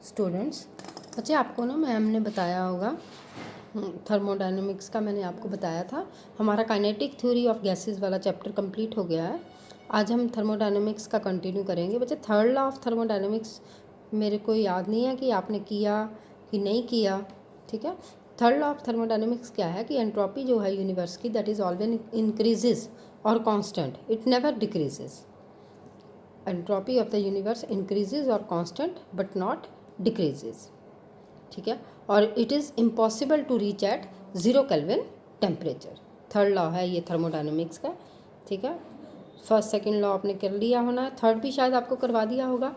Students, बच्चे आपको ना मैम ने बताया होगा थर्मोडायनेमिक्स का, मैंने आपको बताया था। हमारा काइनेटिक थ्योरी ऑफ गैसेस वाला चैप्टर कंप्लीट हो गया है। आज हम थर्मोडायनेमिक्स का कंटिन्यू करेंगे। बच्चे थर्ड लॉ ऑफ थर्मोडायनेमिक्स मेरे को याद नहीं है कि आपने किया कि नहीं किया, ठीक है। थर्ड लॉ ऑफ थर्मोडायनेमिक्स क्या है कि एंट्रोपी जो है यूनिवर्स की, दैट इज़ ऑलवेज इंक्रीजेज और constant, it never decreases. Entropy of the universe increases और कांस्टेंट बट नॉट डिक्रीजेज, ठीक है। और it is impossible to reach at 0 kelvin temperature. Third law है ये थर्मोडायनेमिक्स का, ठीक है। फर्स्ट सेकंड लॉ आपने कर लिया होना है, थर्ड भी शायद आपको करवा दिया होगा।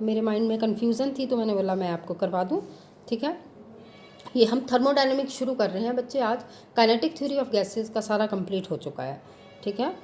मेरे माइंड में कन्फ्यूज़न थी तो मैंने बोला मैं आपको करवा दूँ, ठीक है। ये हम थर्मोडायनेमिक्स शुरू कर रहे हैं बच्चे आज। काइनेटिक थ्योरी ऑफ गैसेस का सारा कंप्लीट हो चुका है, ठीक है।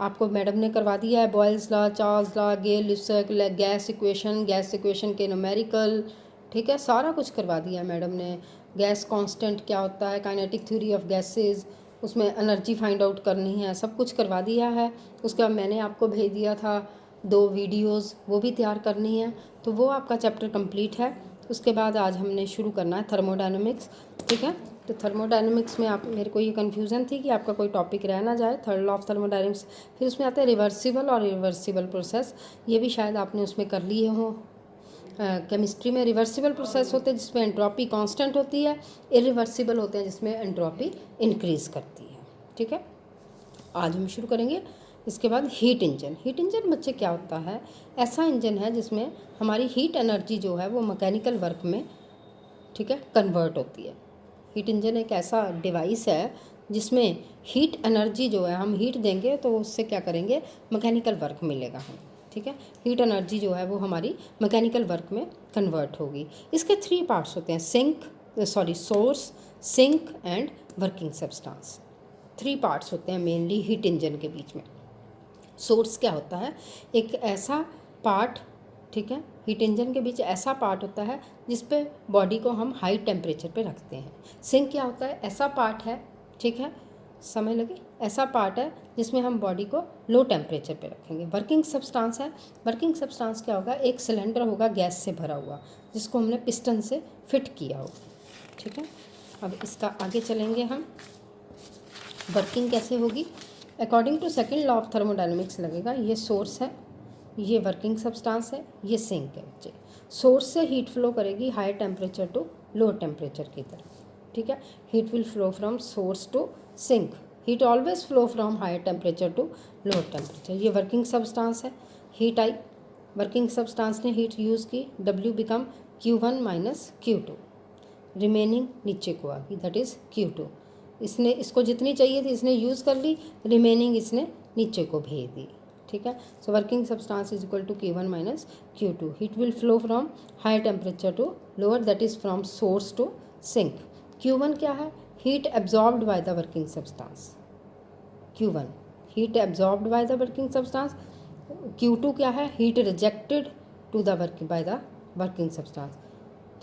आपको मैडम ने करवा दिया है Boyle's law, Charles law, Gay Lussac, gas equation के न्यूमेरिकल, ठीक है। सारा कुछ करवा दिया है मैडम ने। गैस कांस्टेंट क्या होता है, काइनेटिक थ्योरी ऑफ गैसेस, उसमें एनर्जी फाइंड आउट करनी है, सब कुछ करवा दिया है। उसके बाद मैंने आपको भेज दिया था 2 वीडियोज़, वो भी तैयार करनी है, तो वो आपका चैप्टर कंप्लीट है। उसके बाद आज हमने शुरू करना है थर्मोडायनेमिक्स, ठीक है। तो थर्मोडायनेमिक्स में आप, मेरे को ये कन्फ्यूज़न थी कि आपका कोई टॉपिक रह ना जाए। थर्ड लॉ ऑफ थर्मोडायनेमिक्स, फिर उसमें आता है रिवर्सिबल और इरिवर्सिबल प्रोसेस। ये भी शायद आपने उसमें कर लिए हो। केमिस्ट्री में रिवर्सिबल प्रोसेस होते हैं जिसमें एंट्रोपी कांस्टेंट होती है, इरिवर्सिबल होते हैं जिसमें एंट्रोपी इंक्रीज़ करती है, ठीक है। आज हम शुरू करेंगे। इसके बाद हीट इंजन बच्चे क्या होता है, ऐसा इंजन है जिसमें हमारी हीट एनर्जी जो है वो मैकेनिकल वर्क में, ठीक है, कन्वर्ट होती है। हीट इंजन एक ऐसा डिवाइस है जिसमें हीट एनर्जी जो है, हम हीट देंगे तो उससे क्या करेंगे, मैकेनिकल वर्क मिलेगा हमें, ठीक है। हीट एनर्जी जो है वो हमारी मैकेनिकल वर्क में कन्वर्ट होगी। इसके 3 पार्ट्स होते हैं, source, sink and working substance. 3 parts होते हैं मेनली हीट इंजन के बीच में। सोर्स क्या होता है, एक ऐसा पार्ट, ठीक है, हीट इंजन के बीच ऐसा पार्ट होता है जिस पे बॉडी को हम हाई टेम्परेचर पे रखते हैं। सिंक क्या होता है, ऐसा पार्ट है, ठीक है, समय लगे, ऐसा पार्ट है जिसमें हम बॉडी को लो टेम्परेचर पे रखेंगे। वर्किंग सब्सटेंस है, वर्किंग सब्सटेंस क्या होगा, एक सिलेंडर होगा गैस से भरा हुआ जिसको हमने पिस्टन से फिट किया होगा, ठीक है। अब इसका आगे चलेंगे हम, वर्किंग कैसे होगी। According to second law of thermodynamics लगेगा, ये सोर्स है, ये वर्किंग सब्सटेंस है, ये सिंक है बच्चे। सोर्स से हीट फ्लो करेगी high temperature to low temperature की तरफ, ठीक है। Heat will flow from source to sink, heat always flow from high temperature to low temperature. ये वर्किंग सब्सटेंस है, हीट आई, वर्किंग सब्सटेंस ने हीट यूज़ की, W become Q1 minus Q2, remaining नीचे को आ गई, दैट इज़ Q2। इसने, इसको जितनी चाहिए थी इसने यूज़ कर ली, रिमेनिंग इसने नीचे को भेज दी, ठीक है। So working substance is equal to Q1 minus Q2। Heat will flow from high temperature to lower, that is from source to sink. Q1 क्या है, heat absorbed by the working substance. Q1 heat absorbed by the working substance. Q2 क्या है, heat rejected to the working by the working substance,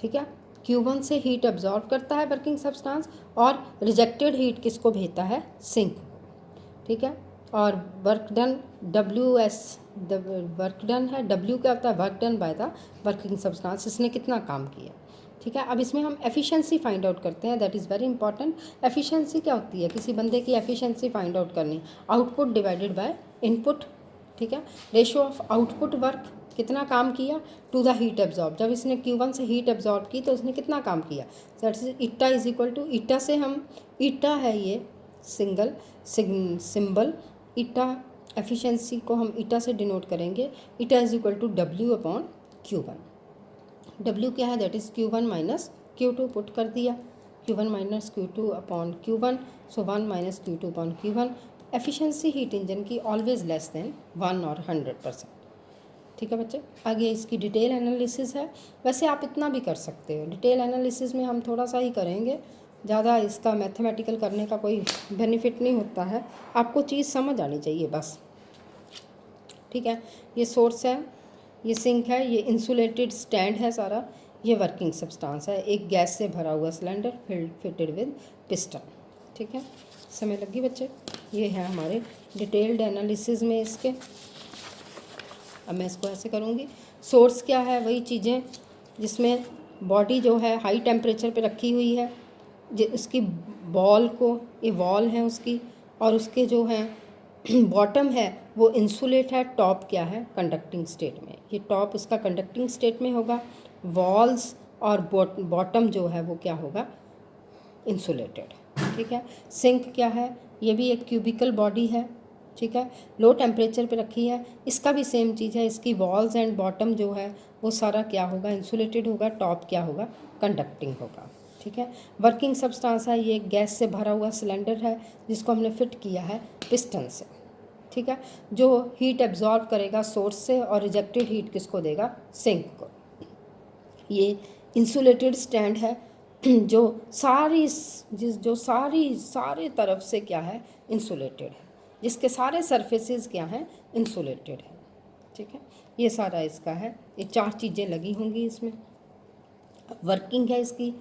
ठीक है। Q1 से heat absorb करता है working substance और रिजेक्टेड हीट किसको भेजता है, सिंक, ठीक है। और work done WS, work done है, W क्या होता है, work done by the working substance, इसने कितना काम किया, ठीक है। अब इसमें हम एफिशिएंसी फाइंड आउट करते हैं, that is very important. Efficiency क्या होती है, किसी बंदे की एफिशिएंसी फाइंड आउट करनी, आउटपुट डिवाइडेड बाय इनपुट, ठीक है। रेशियो ऑफ आउटपुट वर्क, कितना काम किया, टू द हीट एब्जॉर्ब। जब इसने Q1 से हीट एब्जॉर्ब की तो उसने कितना काम किया, that is eta is equal to, eta से हम, ईटा है ये सिंबल, ईटा एफिशिएंसी को हम ईटा से डिनोट करेंगे। Eta is equal to W upon Q1। W क्या है, that is Q1 minus Q2, put कर दिया, Q1 minus Q2 upon Q1, सो 1 minus Q2 upon Q1। Efficiency heat engine की ऑलवेज लेस देन 1 और 100%, ठीक है बच्चे। आगे इसकी डिटेल एनालिसिस है, वैसे आप इतना भी कर सकते हो, डिटेल एनालिसिस में हम थोड़ा सा ही करेंगे, ज़्यादा इसका मैथमेटिकल करने का कोई बेनिफिट नहीं होता है, आपको चीज़ समझ आनी चाहिए बस, ठीक है। ये सोर्स है, ये सिंक है, ये इंसुलेटेड स्टैंड है सारा, ये वर्किंग सब्सटेंस है, एक गैस से भरा हुआ सिलेंडर फिटेड विद पिस्टन, ठीक है। समय लगी बच्चे, ये है हमारे डिटेल्ड एनालिसिस में इसके। अब मैं इसको ऐसे करूँगी, सोर्स क्या है, वही चीज़ें, जिसमें बॉडी जो है हाई टेम्परेचर पे रखी हुई है, उसकी बॉल को, ये वॉल है उसकी, और उसके जो है बॉटम है वो इंसुलेट है, टॉप क्या है कंडक्टिंग स्टेट में। ये टॉप उसका कंडक्टिंग स्टेट में होगा, वॉल्स और बॉटम जो है वो क्या होगा, इंसुलेटेड। ठीक है। सिंक क्या है, ये भी एक क्यूबिकल बॉडी है। ठीक है, लो टेम्परेचर पे रखी है, इसका भी सेम चीज़ है, इसकी वॉल्स एंड बॉटम जो है वो सारा क्या होगा, इंसुलेटेड होगा, टॉप क्या होगा, कंडक्टिंग होगा। ठीक है। वर्किंग सब्सटेंस है, ये गैस से भरा हुआ सिलेंडर है जिसको हमने फिट किया है पिस्टन से। ठीक है, जो हीट एब्जॉर्ब करेगा सोर्स से और रिजेक्टेड हीट किसको देगा, सिंक को। ये इंसुलेटेड स्टैंड है जो सारे तरफ से क्या है, इंसुलेटेड है, जिसके सारे सरफेसेस क्या हैं, इंसुलेटेड है। ठीक है, ये सारा इसका है, ये 4 चीज़ें लगी होंगी इसमें। वर्किंग है इसकी।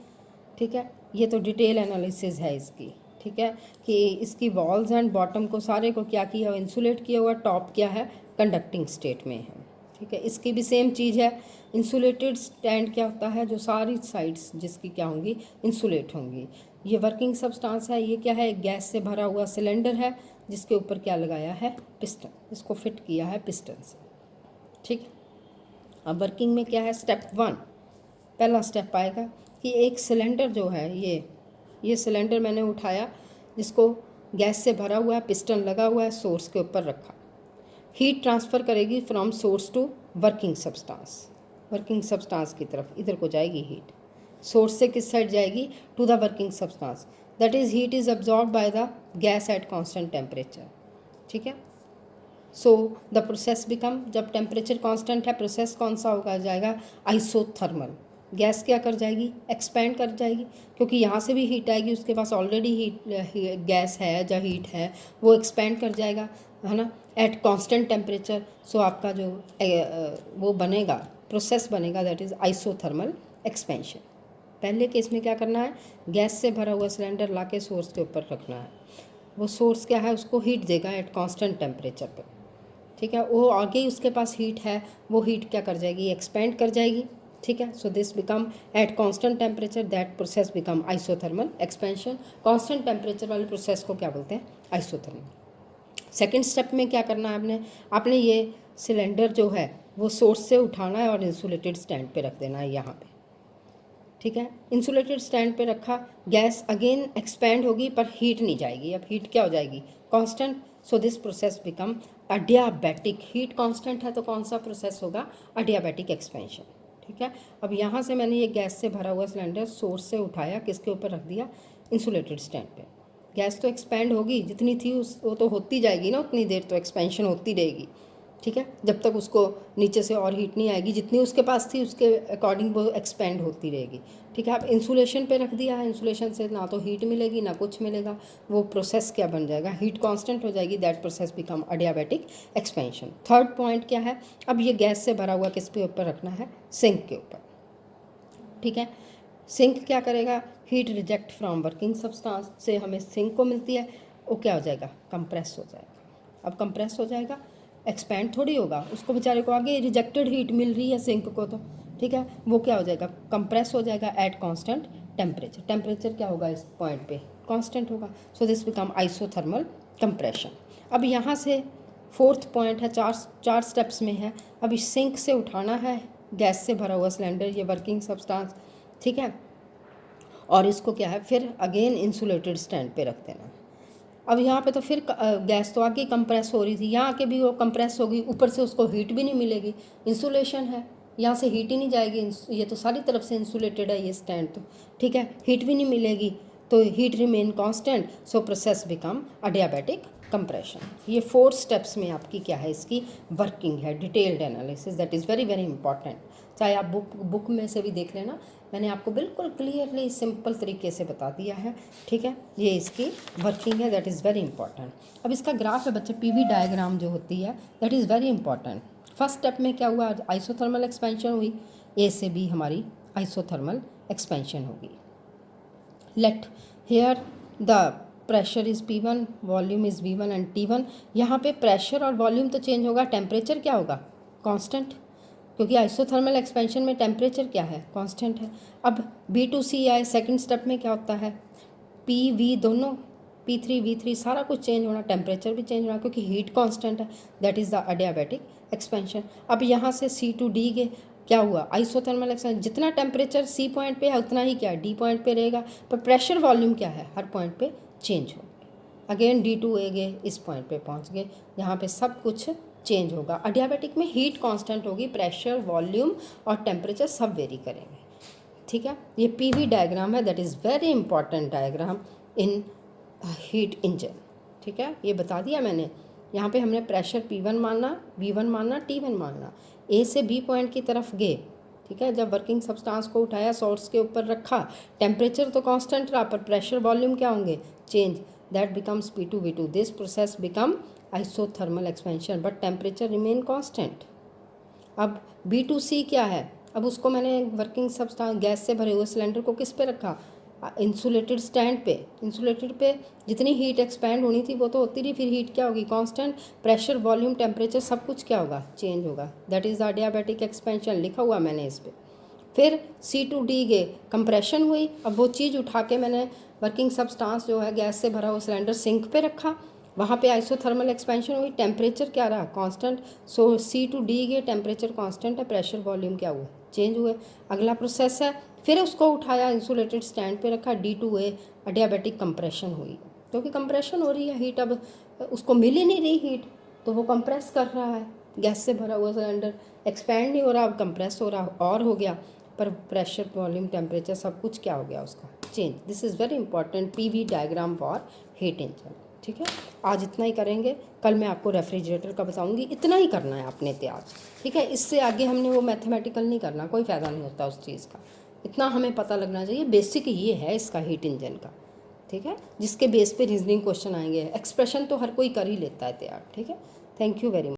ठीक है, ये तो डिटेल एनालिसिस है इसकी। ठीक है, कि इसकी वॉल्स एंड बॉटम को सारे को क्या किया हुआ, इंसुलेट किया हुआ, टॉप क्या है, कंडक्टिंग स्टेट में है। ठीक है, इसकी भी सेम चीज़ है। इंसुलेटेड स्टैंड क्या होता है, जो सारी साइड्स जिसकी क्या होंगी, इंसुलेट होंगी। ये वर्किंग सब्सटेंस है, ये क्या है, एक गैस से भरा हुआ सिलेंडर है जिसके ऊपर क्या लगाया है, पिस्टन, इसको फिट किया है पिस्टन से। ठीक है, अब वर्किंग में क्या है, स्टेप 1 पहला स्टेप आएगा कि एक सिलेंडर जो है, ये सिलेंडर मैंने उठाया जिसको गैस से भरा हुआ है, पिस्टन लगा हुआ है, सोर्स के ऊपर रखा। हीट ट्रांसफ़र करेगी from source to working substance की तरफ, इधर को जाएगी हीट। सोर्स से किस साइड जाएगी, to the working substance, that is heat is absorb by the gas at constant temperature. ठीक है, सो द प्रोसेस बिकम, जब टेम्परेचर कांस्टेंट है, प्रोसेस कौन सा होगा, जाएगा आइसोथर्मल। गैस क्या कर जाएगी, एक्सपेंड कर जाएगी, क्योंकि यहाँ से भी हीट आएगी, उसके पास ऑलरेडी गैस है, जो हीट है वो एक्सपेंड कर जाएगा, है ना, एट कांस्टेंट टेम्परेचर। सो आपका जो वो बनेगा, प्रोसेस बनेगा, दैट इज़ आइसोथर्मल एक्सपेंशन। पहले केस में क्या करना है, गैस से भरा हुआ सिलेंडर ला के सोर्स के ऊपर रखना है, वो सोर्स क्या है, उसको हीट देगा एट कांस्टेंट टेम्परेचर पर। ठीक है, वो आगे ही उसके पास हीट है, वो हीट क्या कर जाएगी, एक्सपेंड कर जाएगी। ठीक है, so this become eight constant temperature, that process become isothermal expansion. Constant temperature वाले प्रोसेस को क्या बोलते हैं, आइसोथर्मल। सेकेंड स्टेप में क्या करना है, आपने ये सिलेंडर जो है वो सोर्स से उठाना है और इंसुलेटेड स्टैंड पे रख देना है यहाँ पे। ठीक है, इंसुलेटेड स्टैंड पे रखा, गैस अगेन एक्सपेंड होगी पर हीट नहीं जाएगी, अब हीट क्या हो जाएगी, constant. So this process become adiabatic. Heat constant है तो कौन सा प्रोसेस होगा, अडियाबैटिक एक्सपेंशन। ठीक है, अब यहाँ से मैंने ये गैस से भरा हुआ सिलेंडर सोर्स से उठाया, किसके ऊपर रख दिया, इंसुलेटेड स्टैंड पे। गैस तो एक्सपेंड होगी, जितनी थी वो तो होती जाएगी ना, उतनी देर तो एक्सपेंशन होती रहेगी। ठीक है, जब तक उसको नीचे से और हीट नहीं आएगी, जितनी उसके पास थी उसके अकॉर्डिंग वो एक्सपेंड होती रहेगी। ठीक है, अब इंसुलेशन पे रख दिया है, इंसुलेशन से ना तो हीट मिलेगी ना कुछ मिलेगा, वो प्रोसेस क्या बन जाएगा, हीट कांस्टेंट हो जाएगी, that process become adiabatic expansion. Third point क्या है, अब ये गैस से भरा हुआ किस पे ऊपर रखना है, सिंक के ऊपर। ठीक है, सिंक क्या करेगा, heat reject from working substance से हमें सिंक को मिलती है, वो क्या हो जाएगा, कंप्रेस हो जाएगा। अब कंप्रेस हो जाएगा, एक्सपेंड थोड़ी होगा, उसको बेचारे को आगे रिजेक्टेड हीट मिल रही है सिंक को तो। ठीक है, वो क्या हो जाएगा, कंप्रेस हो जाएगा एट कांस्टेंट टेम्परेचर। टेम्परेचर क्या होगा इस पॉइंट पे, कांस्टेंट होगा। So this become isothermal compression. अब यहाँ से फोर्थ पॉइंट है, चार स्टेप्स में है। अब इस सिंक से उठाना है गैस से भरा हुआ सिलेंडर, ये वर्किंग सब्सटेंस। ठीक है, और इसको क्या है, फिर अगेन इंसुलेटेड स्टैंड पे रख देना। अब यहाँ पे तो फिर गैस तो आगे कंप्रेस हो रही थी, यहाँ आके भी वो कंप्रेस होगी, ऊपर से उसको हीट भी नहीं मिलेगी, इंसुलेशन है, यहाँ से हीट ही नहीं जाएगी, ये तो सारी तरफ से इंसुलेटेड है ये स्टैंड तो। ठीक है, हीट भी नहीं मिलेगी तो heat remain constant, so process become adiabatic compression. ये 4 स्टेप्स में आपकी क्या है, इसकी वर्किंग है, detailed analysis, that is very very important. चाहे आप बुक में से भी देख लेना, मैंने आपको बिल्कुल क्लियरली सिंपल तरीके से बता दिया है। ठीक है, ये इसकी वर्किंग है, दैट इज़ वेरी इंपॉर्टेंट। अब इसका ग्राफ है बच्चे, पीवी डायग्राम जो होती है, that is very important. First step में क्या हुआ, आइसोथर्मल एक्सपेंशन हुई, ए से बी हमारी आइसोथर्मल एक्सपेंशन होगी। Let here the pressure is P1, volume is V1 and T1। यहाँ पे प्रेशर और वॉल्यूम तो चेंज होगा, टेम्परेचर क्या होगा, कांस्टेंट। क्योंकि आइसोथर्मल एक्सपेंशन में टेम्परेचर क्या है, कांस्टेंट है। अब B2C आए, सेकंड स्टेप में क्या होता है, PV दोनों, P3 V3 सारा कुछ चेंज होना, टेम्परेचर भी चेंज होना, क्योंकि हीट कांस्टेंट है, दैट इज़ द अडियाबैटिक एक्सपेंशन। अब यहाँ से C to D के क्या हुआ, आइसोथर्मल एक्सपेंशन, जितना टेम्परेचर C पॉइंट पे है उतना ही क्या D पॉइंट पे रहेगा, पर प्रेशर वॉल्यूम क्या है, हर पॉइंट पे चेंज हो। अगेन D2A गए, इस पॉइंट पे पहुँच गए, यहाँ पे सब कुछ चेंज होगा। अडियाबैटिक में हीट कांस्टेंट होगी, प्रेशर वॉल्यूम और टेम्परेचर सब वेरी करेंगे, ठीक है। ये PV डायग्राम है, that is very important diagram in heat engine, ठीक है। ये बता दिया मैंने। यहाँ पे हमने प्रेशर P1 मानना, V1 मानना, T1 मानना, A से B पॉइंट की तरफ गए, ठीक है। जब वर्किंग सब्सटेंस को उठाया, सोर्स के ऊपर रखा, टेम्परेचर तो कांस्टेंट रहा, पर प्रेशर वॉल्यूम क्या होंगे, change, that becomes P2 V2, this process become isothermal expansion, but temperature remain constant. अब B2C क्या है, अब उसको मैंने वर्किंग सब्सटेंस गैस से भरे हुए सिलेंडर को किस पे रखा, इंसुलेटेड स्टैंड पे। इंसुलेटेड पे जितनी हीट एक्सपैंड होनी थी वो तो होती रही, फिर हीट क्या होगी, कांस्टेंट, प्रेशर वॉल्यूम टेम्परेचर सब कुछ क्या होगा, चेंज होगा, दैट इज़ द अडियाबैटिक एक्सपेंशन, लिखा हुआ मैंने इस पर। फिर C to D गए, कंप्रेशन हुई, अब वो चीज़ उठा के मैंने वर्किंग सब्सटेंस जो है गैस से भरा हुआ सिलेंडर सिंक पे रखा, वहाँ पे आइसोथर्मल एक्सपेंशन हुई, टेम्परेचर क्या रहा, constant, so C to D गए, टेम्परेचर कांस्टेंट है, प्रेशर वॉल्यूम क्या हुआ, चेंज हुए। अगला प्रोसेस है, फिर उसको उठाया, इंसुलेटेड स्टैंड पे रखा, D2A, अडियाबैटिक कंप्रेशन हुई, क्योंकि कंप्रेशन हो रही है, हीट अब उसको मिल ही नहीं रही हीट, तो वो कंप्रेस कर रहा है, गैस से भरा हुआ सिलेंडर एक्सपैंड नहीं हो रहा, अब कंप्रेस हो रहा और हो गया, पर प्रेशर वॉल्यूम टेम्परेचर सब कुछ क्या हो गया उसका, change. This is very important PV diagram for heat engine, ठीक है। आज इतना ही करेंगे, कल मैं आपको रेफ्रिजरेटर का बताऊंगी, इतना ही करना है आपने तैयार, ठीक है। इससे आगे हमने वो मैथमेटिकल नहीं करना, कोई फ़ायदा नहीं होता उस चीज़ का, इतना हमें पता लगना चाहिए, बेसिक ये है इसका हीट इंजन का, ठीक है, जिसके बेस पे रीजनिंग क्वेश्चन आएंगे। एक्सप्रेशन तो हर कोई कर ही लेता है तैयार, ठीक है। Thank you very much.